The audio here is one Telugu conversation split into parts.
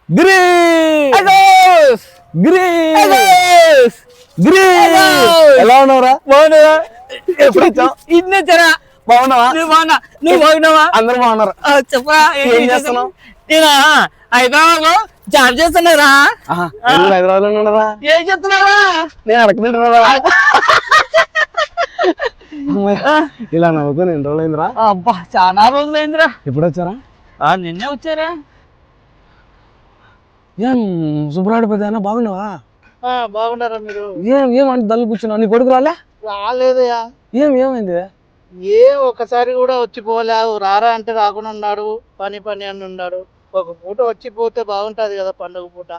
ఎలా ఉన్నావురా? బాగున్నావా? ఎప్పుడు వచ్చావు? ఇన్నొచ్చారా? బాగున్నావా? నువ్వు బాగున్నావా? అందరూ బాగున్నారు. చెప్పరా ఏం చేస్తున్నావు? నేను హైదరాబాద్ లో జాబ్ చేస్తున్నారా? హైదరాబాద్ లో ఉన్నారా? ఏం చెప్తున్నారా? నేను అడగలేదురా. ఇలా నవ్వుకొని ఎన్ని రోజులైందిరా? అబ్బా చాలా రోజులైందిరా. ఎప్పుడు వచ్చారా? నిన్నే వచ్చారా? ఏం సుబ్రాడు పెద్ద బాగున్నావా? బాగున్నారా మీరు? ఏమంటే దళ్ళు కూర్చున్నావు? నీ కొడుకు రాలే? రాలేదయా. ఏమైంది? ఒకసారి కూడా వచ్చిపోలేవు. రారా అంటే రాకుండా ఉన్నాడు. పని అని ఉన్నాడు. ఒక పూట వచ్చిపోతే బాగుంటది కదా. పండుగ పూట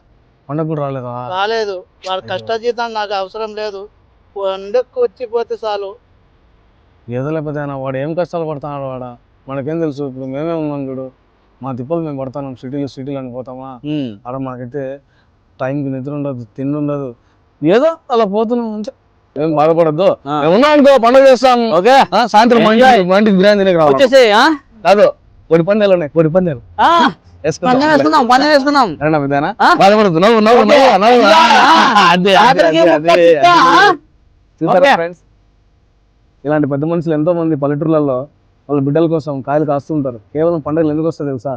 పండుగ కూడా రాలేదా? రాలేదు. వాళ్ళ కష్టజీతం నాకు అవసరం లేదు. పండుగకు వచ్చిపోతే చాలు. ఏదో లేకపోతే వాడు ఏం కష్టాలు పడుతున్నాడు వాడ, మనకేం తెలుసు. ఇప్పుడు మేమే ఉన్నాం చూడు, మా తిప్పలు మేము పడుతున్నాం. సిటీలు అని పోతామా? అక్కడ మనకైతే టైంకి నిద్ర ఉండదు, తిండి ఉండదు, ఏదో అలా పోతున్నాం అంతే. ఏం బాధపడద్దు, ఉన్నాం అనుకో, పండుగ చేస్తాం. ఓకే, సాయంత్రం మంచి బిర్యానీ తినే కాదు. కోడి పందాలు ఉన్నాయి, కోడి పందాలు వేసుకుందాం. బాధపడద్దు, ఫ్రెండ్స్. ఇలాంటి పెద్ద మనుషులు ఎంతో మంది పల్లెటూర్లలో వాళ్ళ బిడ్డల కోసం కాయలు కాస్తుంటారు. కేవలం పండుగలు ఎందుకు వస్తాయి తెలుసా?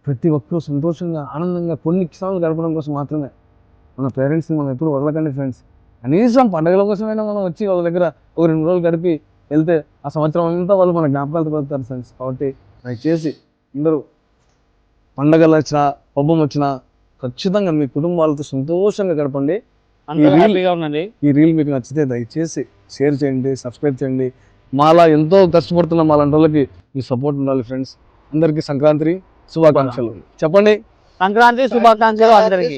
ప్రతి ఒక్కరూ సంతోషంగా ఆనందంగా కొన్ని క్షణాలు గడపడం కోసం మాత్రమే. మన పేరెంట్స్ని మనం ఎప్పుడు వదలకండి ఫ్రెండ్స్. కనీసం పండుగల కోసమైనా మనం వచ్చి వాళ్ళ దగ్గర ఒక 2 రోజులు గడిపి వెళ్తే ఆ సంవత్సరం అంతా వాళ్ళు మన జ్ఞాపకాలు పడతారు ఫ్రెండ్స్. కాబట్టి దయచేసి అందరూ పండగలు వచ్చినా పబ్బం వచ్చినా ఖచ్చితంగా మీ కుటుంబాలతో సంతోషంగా గడపండి. ఈ రీల్ మీకు నచ్చితే దయచేసి షేర్ చేయండి, సబ్స్క్రైబ్ చేయండి. మాలా ఎంతో కష్టపడుతున్న మాలాంటి వాళ్ళకి మీ సపోర్ట్ ఉండాలి ఫ్రెండ్స్. అందరికీ సంక్రాంతి శుభాకాంక్షలు చెప్పండి. సంక్రాంతి శుభాకాంక్షలు అందరికీ.